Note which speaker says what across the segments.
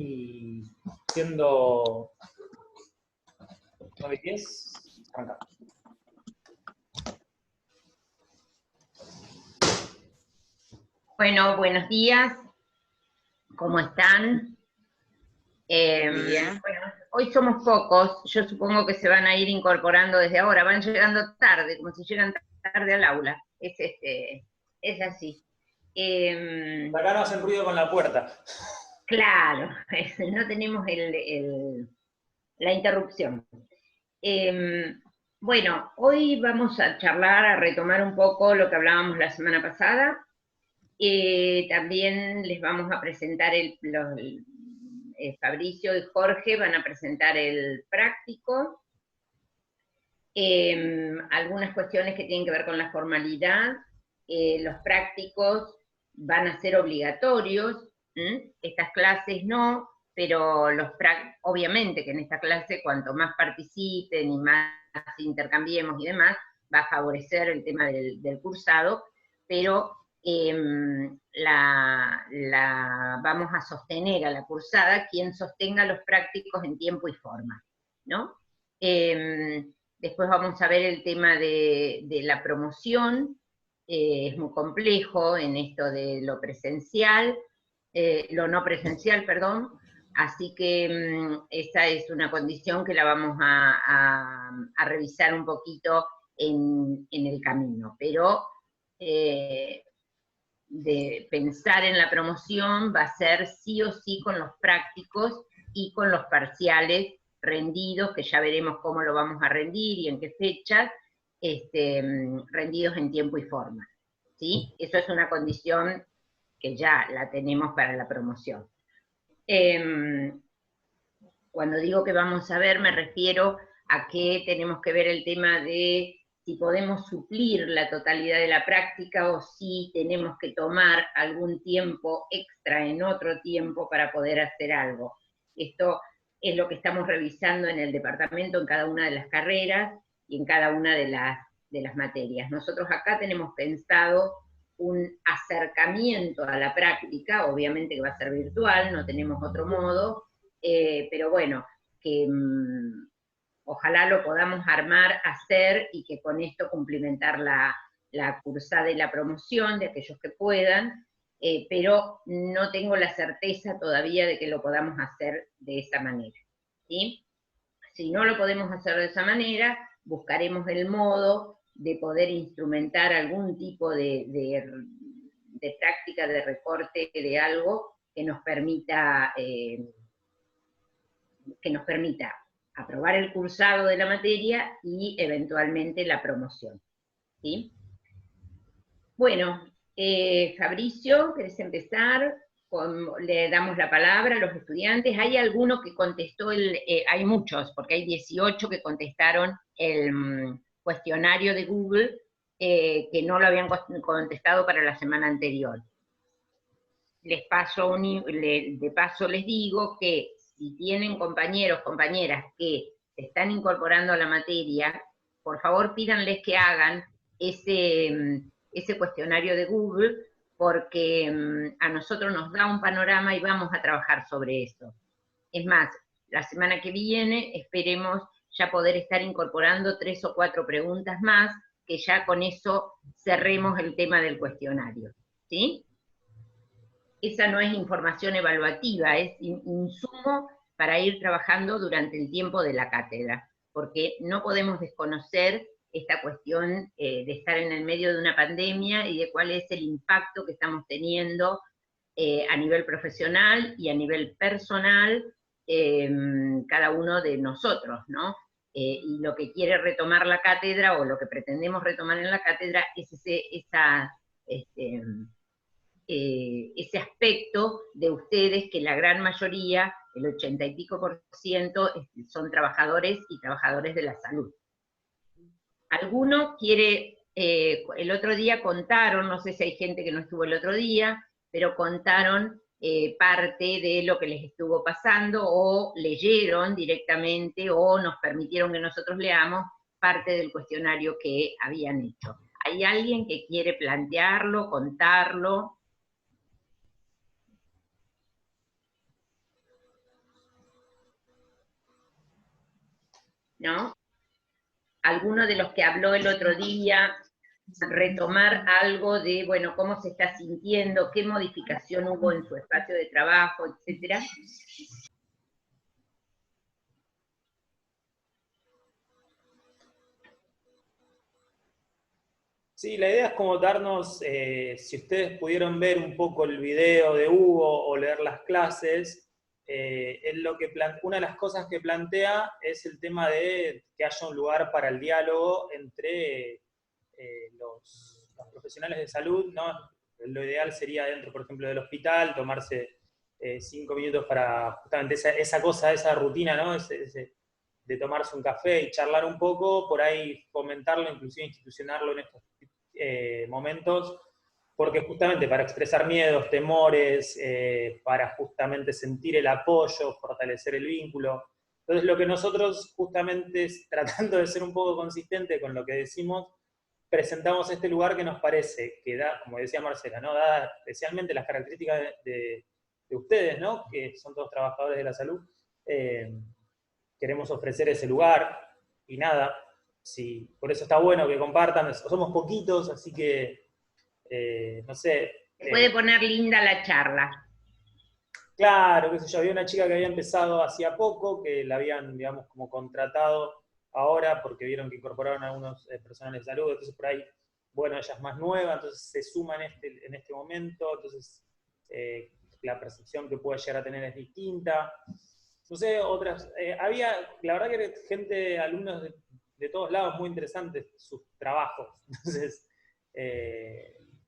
Speaker 1: Y siendo 9:10, arrancamos.
Speaker 2: Bueno, buenos días. ¿Cómo están? Bueno, hoy somos pocos, yo supongo que se van a ir incorporando desde ahora, van llegando tarde, como si llegan tarde al aula. Es así.
Speaker 1: Acá no hacen ruido con la puerta.
Speaker 2: Claro, no tenemos la interrupción. Bueno, hoy vamos a charlar, a retomar un poco lo que hablábamos la semana pasada. También les vamos a presentar Fabricio y Jorge van a presentar el práctico, algunas cuestiones que tienen que ver con la formalidad. Los prácticos van a ser obligatorios, estas clases no, pero obviamente que en esta clase cuanto más participen y más intercambiemos y demás, va a favorecer el tema del cursado, pero vamos a sostener a la cursada quien sostenga los prácticos en tiempo y forma, ¿no? Después vamos a ver el tema de la promoción, es muy complejo en esto de lo presencial, lo no presencial, perdón, así que esa es una condición que la vamos a revisar un poquito en el camino, pero de pensar en la promoción va a ser sí o sí con los prácticos y con los parciales rendidos, que ya veremos cómo lo vamos a rendir y en qué fechas, rendidos en tiempo y forma, ¿sí? Eso es una condición que ya la tenemos para la promoción. Cuando digo que vamos a ver, me refiero a que tenemos que ver el tema de si podemos suplir la totalidad de la práctica o si tenemos que tomar algún tiempo extra en otro tiempo para poder hacer algo. Esto es lo que estamos revisando en el departamento en cada una de las carreras y en cada una de las materias. Nosotros acá tenemos pensado un acercamiento a la práctica, obviamente que va a ser virtual, no tenemos otro modo, pero bueno, que ojalá lo podamos armar, hacer, y que con esto cumplimentar la cursada y la promoción de aquellos que puedan, pero no tengo la certeza todavía de que lo podamos hacer de esa manera, ¿sí? Si no lo podemos hacer de esa manera, buscaremos el modo de poder instrumentar algún tipo de práctica, de recorte, de algo que nos permita aprobar el cursado de la materia y eventualmente la promoción, ¿sí? Bueno, Fabricio, ¿querés empezar? Le damos la palabra a los estudiantes. ¿Hay alguno que contestó hay muchos, porque hay 18 que contestaron el cuestionario de Google, que no lo habían contestado para la semana anterior. De paso les digo que si tienen compañeros, compañeras que se están incorporando a la materia, por favor pídanles que hagan ese cuestionario de Google, porque a nosotros nos da un panorama y vamos a trabajar sobre eso. Es más, la semana que viene esperemos ya poder estar incorporando 3 o 4 preguntas más, que ya con eso cerremos el tema del cuestionario, ¿sí? Esa no es información evaluativa, es insumo para ir trabajando durante el tiempo de la cátedra, porque no podemos desconocer esta cuestión de estar en el medio de una pandemia y de cuál es el impacto que estamos teniendo a nivel profesional y a nivel personal, cada uno de nosotros, ¿no? Y lo que quiere retomar la cátedra, o lo que pretendemos retomar en la cátedra, es ese aspecto de ustedes, que la gran mayoría, el 80 y pico %, son trabajadores y trabajadoras de la salud. ¿Alguno quiere, el otro día contaron, no sé si hay gente que no estuvo el otro día, pero contaron parte de lo que les estuvo pasando, o leyeron directamente, o nos permitieron que nosotros leamos parte del cuestionario que habían hecho? ¿Hay alguien que quiere plantearlo, contarlo? ¿no? Alguno de los que habló el otro día, retomar algo de, bueno, cómo se está sintiendo, qué modificación hubo en su espacio de trabajo, etcétera.
Speaker 1: Sí, la idea es como darnos, si ustedes pudieron ver un poco el video de Hugo o leer las clases, una de las cosas que plantea es el tema de que haya un lugar para el diálogo entre los profesionales de salud, ¿no? Lo ideal sería dentro, por ejemplo, del hospital, tomarse 5 minutos para justamente esa cosa, esa rutina, ¿no? De tomarse un café y charlar un poco, por ahí fomentarlo, inclusive institucionarlo en estos momentos, porque justamente para expresar miedos, temores, para justamente sentir el apoyo, fortalecer el vínculo. Entonces lo que nosotros justamente tratando de ser un poco consistente con lo que decimos, presentamos este lugar que nos parece que da, como decía Marcela, ¿no? Dada especialmente las características de ustedes, ¿no? Que son todos trabajadores de la salud, queremos ofrecer ese lugar y nada, sí, por eso está bueno que compartan, somos poquitos, así que, no sé.
Speaker 2: Se puede poner linda la charla.
Speaker 1: Claro, qué sé yo, había una chica que había empezado hacía poco, que la habían, digamos, como contratado ahora porque vieron que incorporaron a algunos personales de salud, entonces por ahí, bueno, ella es más nueva, entonces se suma en este momento, entonces la percepción que puede llegar a tener es distinta. No sé, otras, había, la verdad que era gente, alumnos de todos lados muy interesantes sus trabajos, entonces,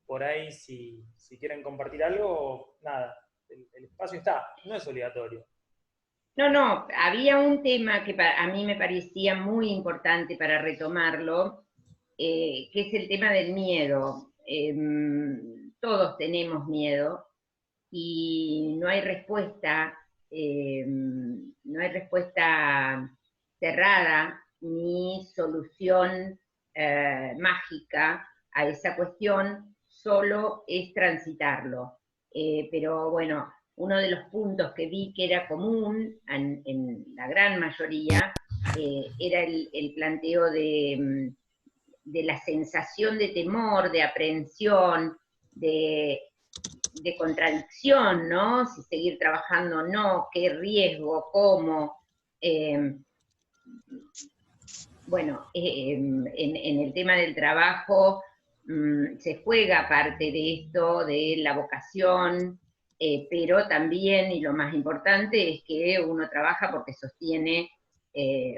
Speaker 1: por ahí si quieren compartir algo, nada, el espacio está, no es obligatorio.
Speaker 2: No, había un tema que a mí me parecía muy importante para retomarlo, que es el tema del miedo. Todos tenemos miedo y no hay respuesta, no hay respuesta cerrada ni solución mágica a esa cuestión, solo es transitarlo. Pero bueno, uno de los puntos que vi que era común en la gran mayoría era el planteo de la sensación de temor, de aprehensión, de contradicción, ¿no? Si seguir trabajando o no, qué riesgo, cómo. Bueno, en el tema del trabajo se juega parte de esto, de la vocación, pero también, y lo más importante, es que uno trabaja porque sostiene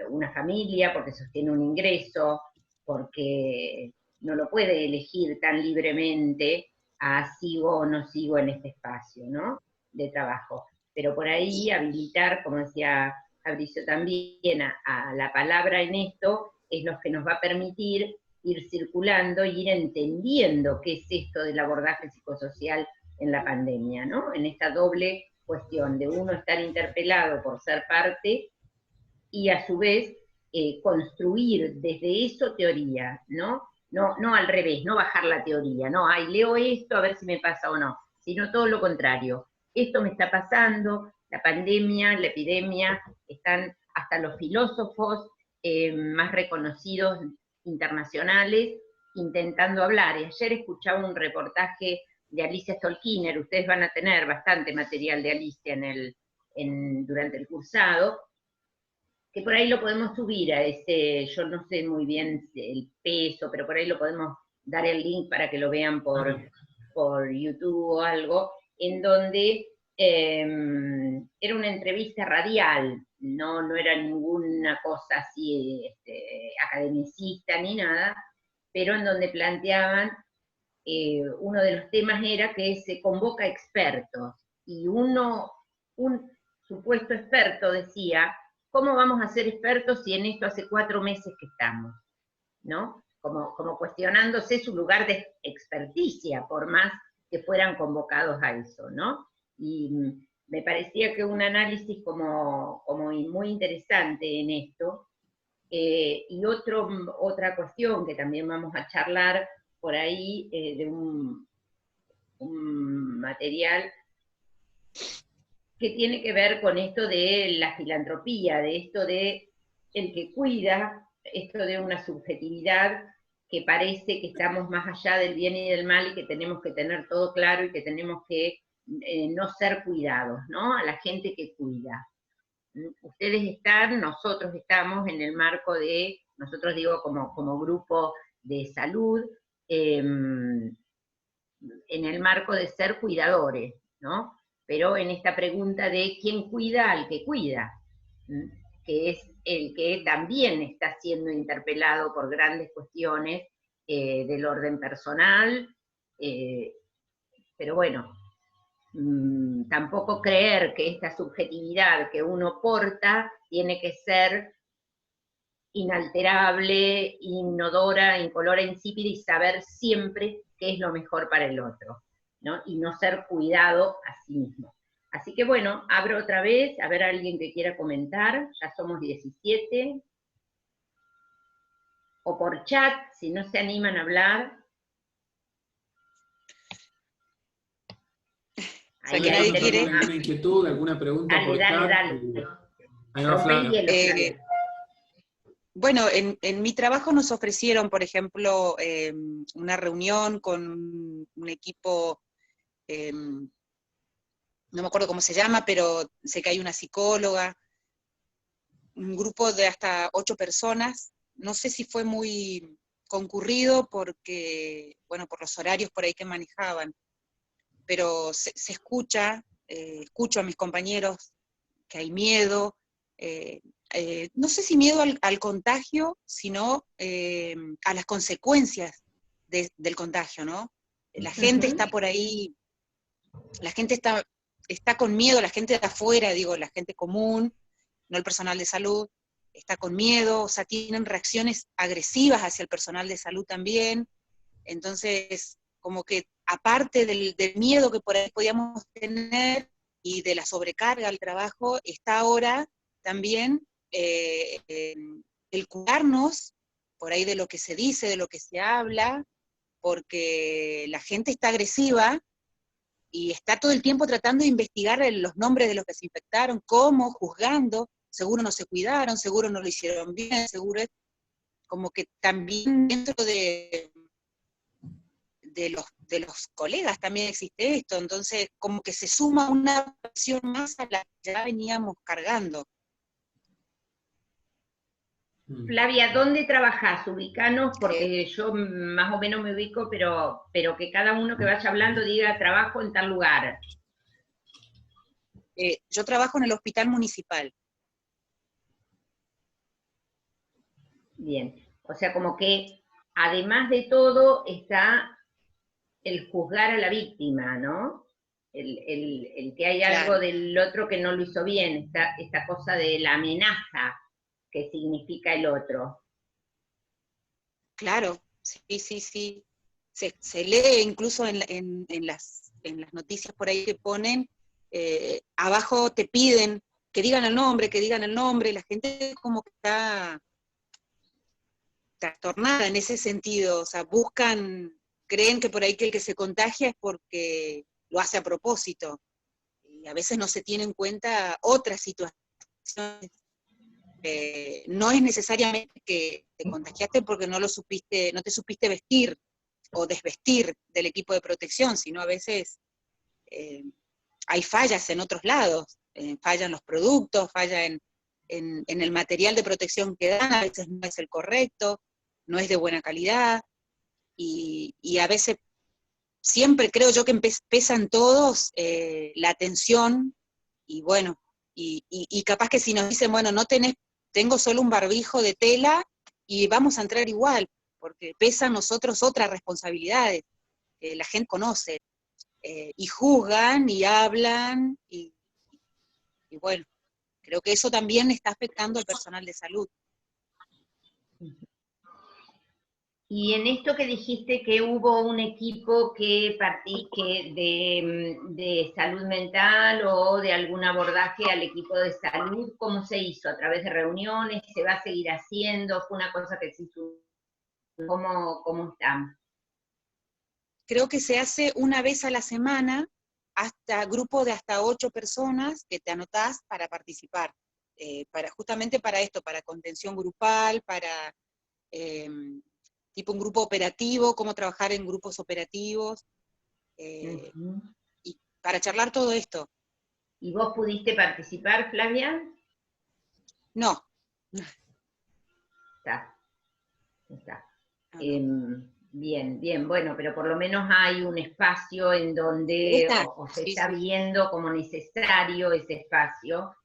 Speaker 2: una familia, porque sostiene un ingreso, porque no lo puede elegir tan libremente a sigo o no sigo en este espacio, ¿no? De trabajo. Pero por ahí habilitar, como decía Fabricio también, a la palabra en esto, es lo que nos va a permitir ir circulando, ir entendiendo qué es esto del abordaje psicosocial en la pandemia, ¿no? En esta doble cuestión de uno estar interpelado por ser parte y a su vez construir desde eso teoría, ¿no? No al revés, no bajar la teoría, no, ay, leo esto a ver si me pasa o no, sino todo lo contrario. Esto me está pasando, la pandemia, la epidemia, están hasta los filósofos más reconocidos internacionales intentando hablar. Y ayer escuchaba un reportaje de Alicia Stolkiner, ustedes van a tener bastante material de Alicia durante el cursado, que por ahí lo podemos subir a ese, yo no sé muy bien el peso, pero por ahí lo podemos dar el link para que lo vean por YouTube o algo, en donde era una entrevista radial, no era ninguna cosa así academicista ni nada, pero en donde planteaban, uno de los temas era que se convoca expertos, y un supuesto experto decía, ¿cómo vamos a ser expertos si en esto hace 4 meses que estamos? ¿No? Como cuestionándose su lugar de experticia, por más que fueran convocados a eso, ¿no? Y me parecía que un análisis como muy interesante en esto. Y otra cuestión que también vamos a charlar por ahí, de un material que tiene que ver con esto de la filantropía, de esto de el que cuida, esto de una subjetividad que parece que estamos más allá del bien y del mal y que tenemos que tener todo claro y que tenemos que no ser cuidados, ¿no? A la gente que cuida. Ustedes están, nosotros estamos en el marco de, nosotros digo como grupo de salud, en el marco de ser cuidadores, ¿no? Pero en esta pregunta de quién cuida al que cuida, que es el que también está siendo interpelado por grandes cuestiones del orden personal, pero bueno, tampoco creer que esta subjetividad que uno porta tiene que ser inalterable, inodora, incolora, insípida y saber siempre qué es lo mejor para el otro, ¿no? Y no ser cuidado a sí mismo. Así que bueno, abro otra vez, a ver a alguien que quiera comentar, ya somos 17, o por chat, si no se animan a hablar.
Speaker 3: Ahí, nadie quiere.
Speaker 4: ¿Alguna inquietud, alguna pregunta?
Speaker 2: Dale,
Speaker 4: por
Speaker 2: dale,
Speaker 4: chat?
Speaker 2: dale.
Speaker 4: Ahí va Flavia.
Speaker 3: Bueno, en mi trabajo nos ofrecieron, por ejemplo, una reunión con un equipo, no me acuerdo cómo se llama, pero sé que hay una psicóloga, un grupo de hasta 8 personas, no sé si fue muy concurrido porque, bueno, por los horarios por ahí que manejaban, pero se escucha, escucho a mis compañeros que hay miedo, no sé si miedo al contagio, sino a las consecuencias del contagio, ¿no? La gente está por ahí, la gente está con miedo, la gente de afuera, digo, la gente común, no el personal de salud, está con miedo, o sea, tienen reacciones agresivas hacia el personal de salud también, entonces, como que aparte del miedo que por ahí podíamos tener y de la sobrecarga al trabajo, está ahora también el cuidarnos por ahí de lo que se dice, de lo que se habla, porque la gente está agresiva y está todo el tiempo tratando de investigar los nombres de los que se infectaron, cómo, juzgando, seguro no se cuidaron, seguro no lo hicieron bien, seguro es como que también dentro de los colegas también existe esto, entonces como que se suma una presión más a la que ya veníamos cargando.
Speaker 2: Flavia, ¿dónde trabajás? Ubicanos, porque yo más o menos me ubico, pero que cada uno que vaya hablando diga trabajo en tal lugar.
Speaker 3: Yo trabajo en el hospital municipal.
Speaker 2: Bien, o sea, como que además de todo está el juzgar a la víctima, ¿no? El que hay algo del otro que no lo hizo bien, esta cosa de la amenaza que significa el otro.
Speaker 3: Claro, sí, sí, sí. Se lee incluso en las noticias por ahí que ponen, abajo te piden que digan el nombre, la gente como que está trastornada en ese sentido, o sea, creen que por ahí que el que se contagia es porque lo hace a propósito, y a veces no se tiene en cuenta otras situaciones. No es necesariamente que te contagiaste porque no te supiste vestir o desvestir del equipo de protección, sino a veces hay fallas en otros lados, fallan los productos, falla en el material de protección que dan, a veces no es el correcto, no es de buena calidad, y a veces siempre creo yo que pesan todos la atención, y bueno, y capaz que si nos dicen, bueno, tengo solo un barbijo de tela, y vamos a entrar igual, porque pesan nosotros otras responsabilidades, que la gente conoce, y juzgan, y hablan, y bueno, creo que eso también está afectando al personal de salud.
Speaker 2: Y en esto que dijiste que hubo un equipo de salud mental o de algún abordaje al equipo de salud, ¿cómo se hizo? ¿A través de reuniones? ¿Se va a seguir haciendo? ¿Fue una cosa que se hizo? ¿Cómo están?
Speaker 3: Creo que se hace una vez a la semana, grupo de hasta 8 personas que te anotás para participar. justamente para esto, para contención grupal, para tipo un grupo operativo, cómo trabajar en grupos operativos, y para charlar todo esto.
Speaker 2: ¿Y vos pudiste participar, Flavia?
Speaker 3: No.
Speaker 2: Está. Bien, bien, bueno, pero por lo menos hay un espacio en donde se está viendo como necesario ese espacio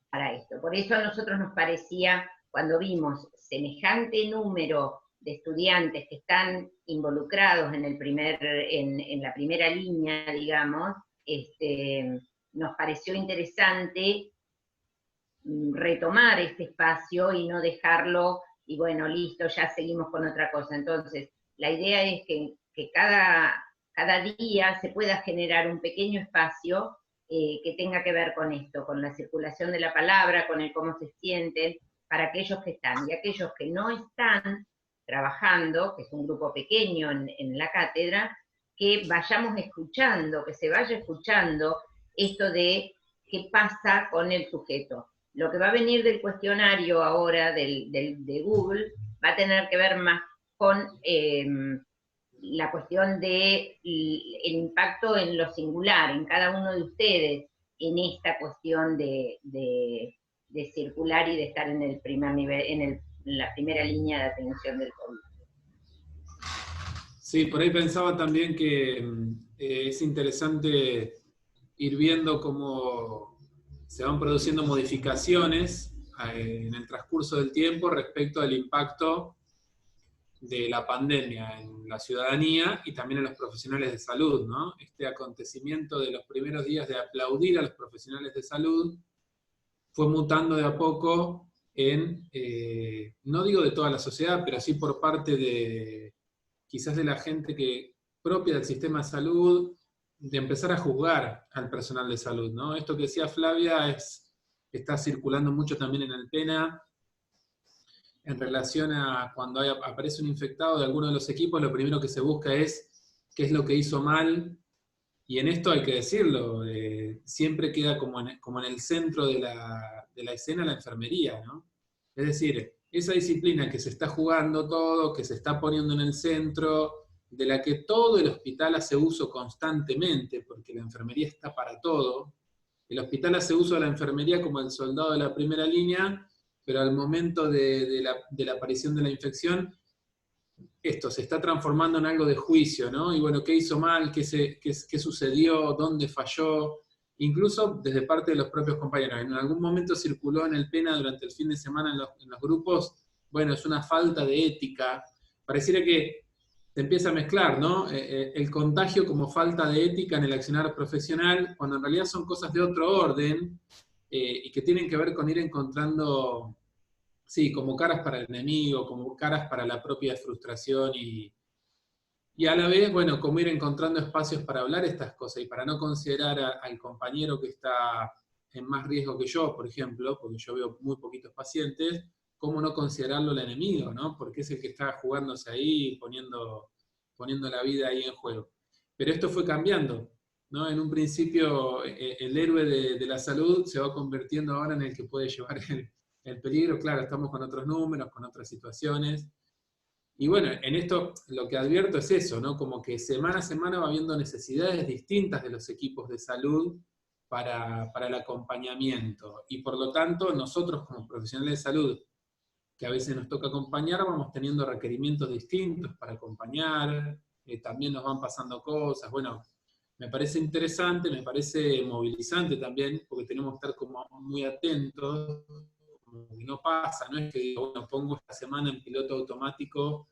Speaker 2: para esto. Por eso a nosotros nos parecía, cuando vimos semejante número de estudiantes que están involucrados en la primera línea, digamos, nos pareció interesante retomar este espacio y no dejarlo, y bueno, listo, ya seguimos con otra cosa. Entonces, la idea es que cada día se pueda generar un pequeño espacio que tenga que ver con esto, con la circulación de la palabra, con el cómo se sienten, para aquellos que están, y aquellos que no están trabajando, que es un grupo pequeño en la cátedra, que vayamos escuchando, que se vaya escuchando esto de qué pasa con el sujeto. Lo que va a venir del cuestionario ahora de Google va a tener que ver más con la cuestión del impacto en lo singular, en cada uno de ustedes, en esta cuestión de circular y de estar en el primer nivel, en la primera línea de atención del COVID.
Speaker 4: Sí, por ahí pensaba también que es interesante ir viendo cómo se van produciendo modificaciones en el transcurso del tiempo respecto al impacto de la pandemia en la ciudadanía y también en los profesionales de salud, ¿no? Este acontecimiento de los primeros días de aplaudir a los profesionales de salud fue mutando de a poco en, no digo de toda la sociedad, pero sí por parte de quizás de la gente propia del sistema de salud, de empezar a juzgar al personal de salud, ¿no? Esto que decía Flavia está circulando mucho también en el PENA, en relación a cuando aparece un infectado de alguno de los equipos, lo primero que se busca es qué es lo que hizo mal, y en esto hay que decirlo, siempre queda como en el centro de la escena la enfermería, ¿no? Es decir, esa disciplina que se está jugando todo, que se está poniendo en el centro, de la que todo el hospital hace uso constantemente, porque la enfermería está para todo. El hospital hace uso de la enfermería como el soldado de la primera línea, pero al momento de la aparición de la infección, esto se está transformando en algo de juicio, ¿no? Y bueno, ¿qué hizo mal? ¿Qué sucedió? ¿Dónde falló? Incluso desde parte de los propios compañeros. En algún momento circuló en el PENA durante el fin de semana en los grupos, bueno, es una falta de ética. Pareciera que se empieza a mezclar, ¿no? El contagio como falta de ética en el accionar profesional, cuando en realidad son cosas de otro orden y que tienen que ver con ir encontrando, sí, como caras para el enemigo, como caras para la propia frustración y a la vez, bueno, como ir encontrando espacios para hablar estas cosas y para no considerar al compañero que está en más riesgo que yo, por ejemplo, porque yo veo muy poquitos pacientes, cómo no considerarlo el enemigo, ¿no? Porque es el que está jugándose ahí, poniendo la vida ahí en juego. Pero esto fue cambiando, ¿no? En un principio el héroe de la salud se va convirtiendo ahora en el que puede llevar el peligro. Claro, estamos con otros números, con otras situaciones. Y bueno, en esto lo que advierto es eso, ¿no? Como que semana a semana va habiendo necesidades distintas de los equipos de salud para el acompañamiento. Y por lo tanto, nosotros como profesionales de salud, que a veces nos toca acompañar, vamos teniendo requerimientos distintos para acompañar, también nos van pasando cosas. Bueno, me parece interesante, me parece movilizante también, porque tenemos que estar como muy atentos, como que no pasa, no es que digo, bueno, pongo esta semana en piloto automático.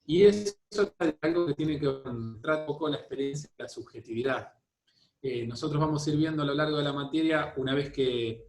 Speaker 4: Y eso es algo que tiene que ver un poco la experiencia de la subjetividad. Nosotros vamos a ir viendo a lo largo de la materia, una vez que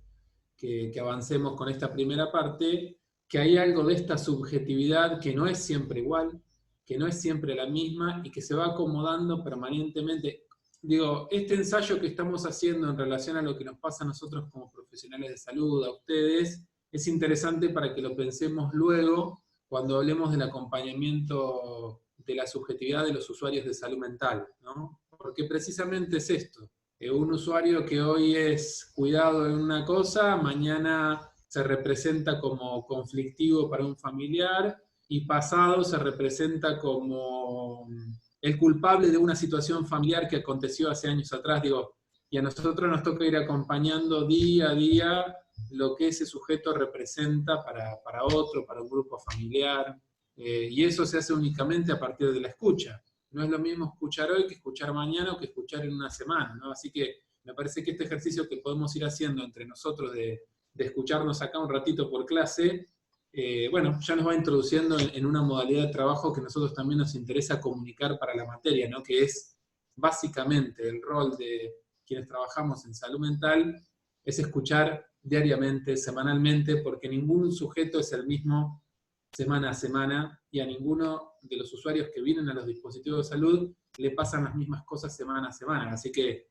Speaker 4: avancemos con esta primera parte, que hay algo de esta subjetividad que no es siempre igual, que no es siempre la misma y que se va acomodando permanentemente. Digo, este ensayo que estamos haciendo en relación a lo que nos pasa a nosotros como profesionales de salud, a ustedes, es interesante para que lo pensemos luego cuando hablemos del acompañamiento de la subjetividad de los usuarios de salud mental, ¿no? Porque precisamente es esto. Un usuario que hoy es cuidado en una cosa, mañana se representa como conflictivo para un familiar, y pasado se representa como el culpable de una situación familiar que aconteció hace años atrás. Digo, y a nosotros nos toca ir acompañando día a día lo que ese sujeto representa para otro, para un grupo familiar, y eso se hace únicamente a partir de la escucha. No es lo mismo escuchar hoy que escuchar mañana o que escuchar en una semana, ¿no? Así que me parece que este ejercicio que podemos ir haciendo entre nosotros de escucharnos acá un ratito por clase, bueno, ya nos va introduciendo en una modalidad de trabajo que a nosotros también nos interesa comunicar para la materia, ¿no? Que es básicamente el rol de quienes trabajamos en salud mental, es escuchar diariamente, semanalmente, porque ningún sujeto es el mismo semana a semana, y a ninguno de los usuarios que vienen a los dispositivos de salud le pasan las mismas cosas semana a semana. Así que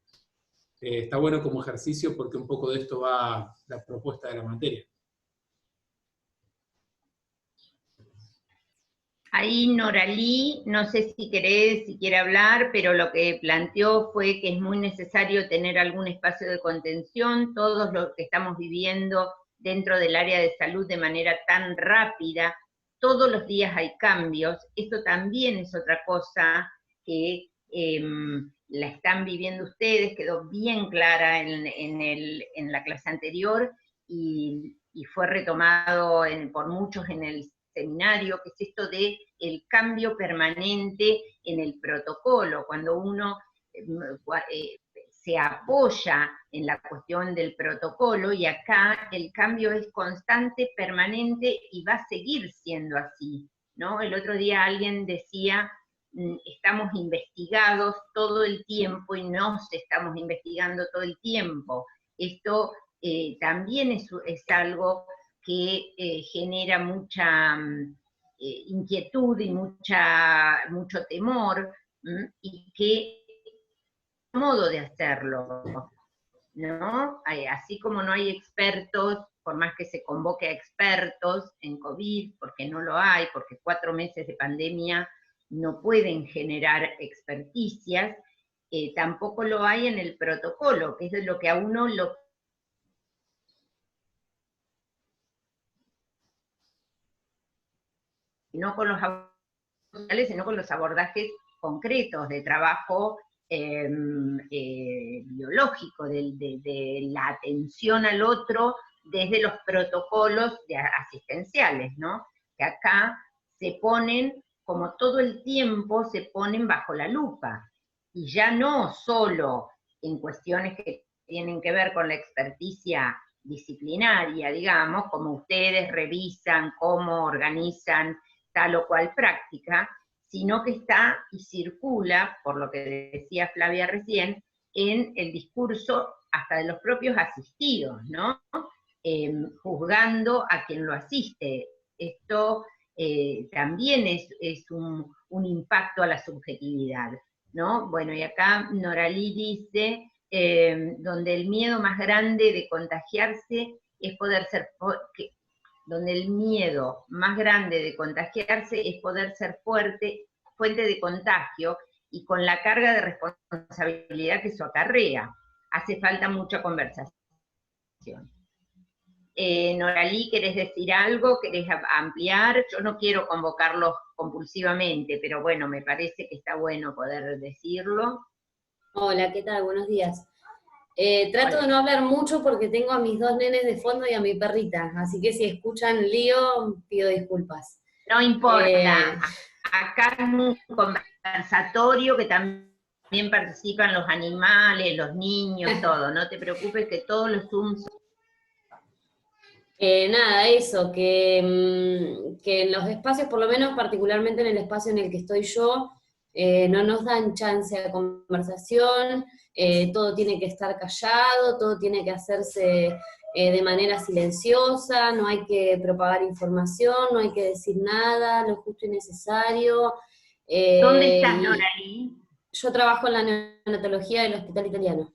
Speaker 4: está bueno como ejercicio, porque un poco de esto va la propuesta de la materia.
Speaker 2: Ahí Noralí, no sé si quiere hablar, pero lo que planteó fue que es muy necesario tener algún espacio de contención. Todos los que estamos viviendo dentro del área de salud de manera tan rápida, todos los días hay cambios. Esto también es otra cosa que la están viviendo ustedes, quedó bien clara en la clase anterior, y fue retomado por muchos en el seminario, que es esto de el cambio permanente en el protocolo, cuando uno se apoya en la cuestión del protocolo, y acá el cambio es constante, permanente, y va a seguir siendo así, ¿no? El otro día alguien decía, estamos investigados todo el tiempo y nos estamos investigando todo el tiempo. Esto también es algo que genera mucha inquietud y mucho temor, y que modo de hacerlo, ¿no? Así como no hay expertos, por más que se convoque a expertos en COVID, porque no lo hay, porque 4 meses de pandemia no pueden generar experticias, tampoco lo hay en el protocolo, que es lo que a uno lo no con los abordajes, sino con los abordajes concretos de trabajo biológico, de la atención al otro desde los protocolos asistenciales, ¿no? Que acá se ponen, como todo el tiempo, se ponen bajo la lupa, y ya no solo en cuestiones que tienen que ver con la experticia disciplinaria, digamos, como ustedes revisan cómo organizan tal o cual práctica, sino que está y circula, por lo que decía Flavia recién, en el discurso hasta de los propios asistidos, ¿no? Juzgando a quien lo asiste. Esto también es un impacto a la subjetividad, ¿no? Bueno, y acá Noralí dice, donde el miedo más grande de contagiarse es poder ser... donde el miedo más grande de contagiarse es poder ser fuente de contagio, y con la carga de responsabilidad que eso acarrea. Hace falta mucha conversación. Noralí, ¿querés decir algo? ¿Querés ampliar? Yo no quiero convocarlos compulsivamente, pero bueno, me parece que está bueno poder decirlo.
Speaker 5: Hola, ¿qué tal? Buenos días. Trato de no hablar mucho porque tengo a mis 2 nenes de fondo y a mi perrita, así que si escuchan lío, pido disculpas.
Speaker 2: No importa, acá es un conversatorio que también participan los animales, los niños, todo, no te preocupes que todos los Zooms...
Speaker 5: Nada, eso, que en los espacios, por lo menos particularmente en el espacio en el que estoy yo, no nos dan chance a conversación, todo tiene que estar callado, todo tiene que hacerse de manera silenciosa, no hay que propagar información, no hay que decir nada, lo justo y necesario.
Speaker 2: ¿Dónde estás, Noralí?
Speaker 5: Yo trabajo en la neonatología del Hospital Italiano,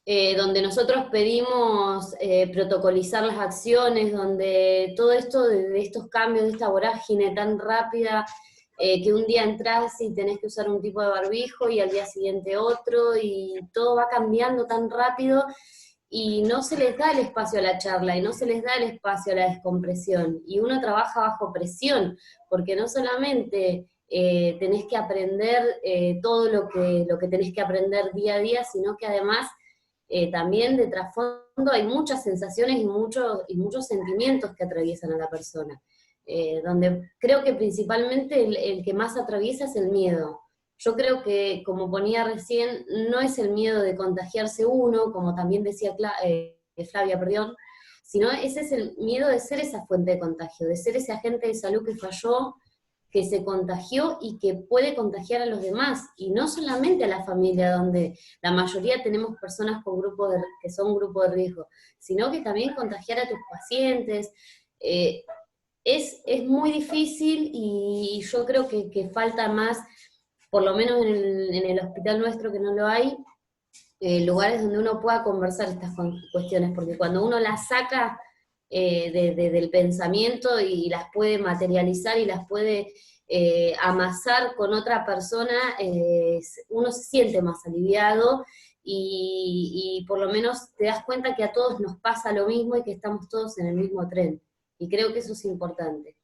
Speaker 5: donde nosotros pedimos protocolizar las acciones, donde todo esto de estos cambios, de esta vorágine tan rápida, que un día entras y tenés que usar un tipo de barbijo y al día siguiente otro, y todo va cambiando tan rápido, y no se les da el espacio a la charla, y no se les da el espacio a la descompresión, y uno trabaja bajo presión, porque no solamente tenés que aprender todo lo que tenés que aprender día a día, sino que además también de trasfondo hay muchas sensaciones y muchos sentimientos que atraviesan a la persona, donde creo que principalmente el que más atraviesa es el miedo. Yo creo que, como ponía recién, no es el miedo de contagiarse uno, como también decía Flavia, perdón, sino ese es el miedo de ser esa fuente de contagio, de ser ese agente de salud que falló, que se contagió y que puede contagiar a los demás, y no solamente a la familia, donde la mayoría tenemos personas con que son grupo de riesgo, sino que también contagiar a tus pacientes. Es muy difícil, y yo creo que falta más, por lo menos en el hospital nuestro que no lo hay, lugares donde uno pueda conversar estas cuestiones, porque cuando uno las saca del pensamiento y las puede materializar y las puede amasar con otra persona, uno se siente más aliviado, y por lo menos te das cuenta que a todos nos pasa lo mismo y que estamos todos en el mismo tren. Y creo que eso es importante.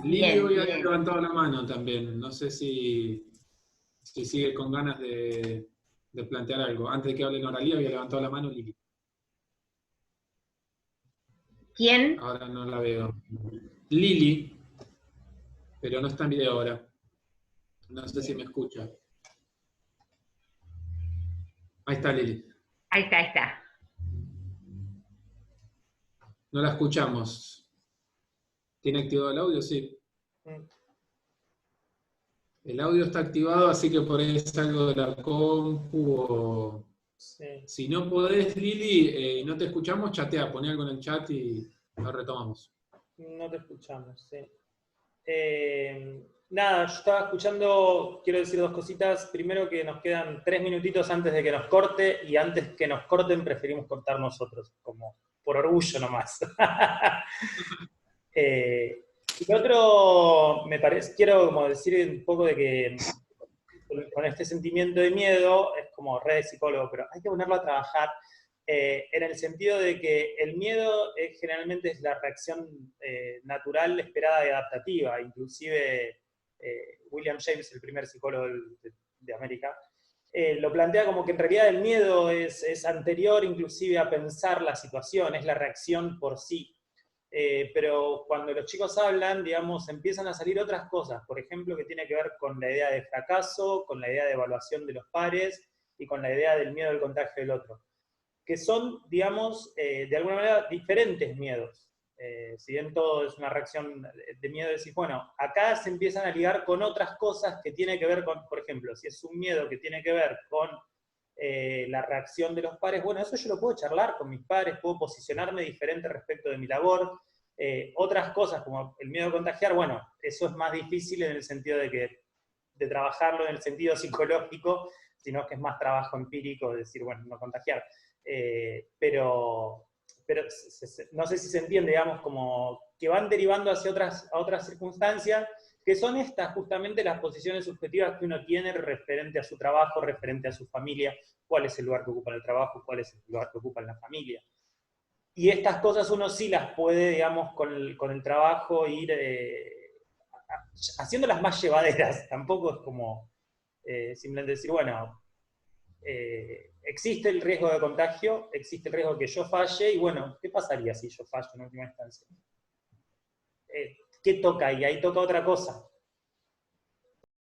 Speaker 4: Lili hoy había levantado la mano también. No sé si sigue con ganas de plantear algo. Antes de que hable Noralí, había levantado la mano Lili.
Speaker 2: ¿Quién?
Speaker 4: Ahora no la veo. Lili, pero no está en video ahora. No sé si me escucha. Ahí está Lili.
Speaker 2: Ahí está.
Speaker 4: No la escuchamos. ¿Tiene activado el audio? Sí. El audio está activado, así que por ahí es algo de la compu o...
Speaker 1: Sí.
Speaker 4: Si no podés, Lili, y no te escuchamos, chatea, poné algo en el chat y lo retomamos.
Speaker 1: No te escuchamos, sí. Nada, yo estaba escuchando, quiero decir dos cositas. Primero, que nos quedan 3 minutitos antes de que nos corte, y antes que nos corten preferimos cortar nosotros, como por orgullo nomás. Y lo otro, quiero como decir un poco de que con este sentimiento de miedo, es como red de psicólogo, pero hay que ponerlo a trabajar, en el sentido de que el miedo generalmente es la reacción natural, esperada y adaptativa. Inclusive William James, el primer psicólogo de América, lo plantea como que en realidad el miedo es anterior inclusive a pensar la situación, es la reacción por sí. Pero cuando los chicos hablan, digamos, empiezan a salir otras cosas, por ejemplo, que tiene que ver con la idea de fracaso, con la idea de evaluación de los pares y con la idea del miedo al contagio del otro, que son, digamos, de alguna manera diferentes miedos. Si bien todo es una reacción de miedo, decís, bueno, acá se empiezan a ligar con otras cosas que tienen que ver con, por ejemplo, si es un miedo que tiene que ver con la reacción de los pares, bueno, eso yo lo puedo charlar con mis pares, puedo posicionarme diferente respecto de mi labor. Otras cosas, como el miedo a contagiar, bueno, eso es más difícil en el sentido de trabajarlo en el sentido psicológico, sino que es más trabajo empírico, de decir, bueno, no contagiar. Pero no sé si se entiende, digamos, como que van derivando hacia otras circunstancias, que son estas justamente las posiciones subjetivas que uno tiene referente a su trabajo, referente a su familia, cuál es el lugar que ocupa en el trabajo, cuál es el lugar que ocupa en la familia. Y estas cosas uno sí las puede, digamos, con el trabajo ir haciéndolas más llevaderas. Tampoco es como simplemente decir, bueno, existe el riesgo de contagio, existe el riesgo de que yo falle, y bueno, ¿qué pasaría si yo fallo en última instancia? ¿Qué toca ahí? Ahí toca otra cosa.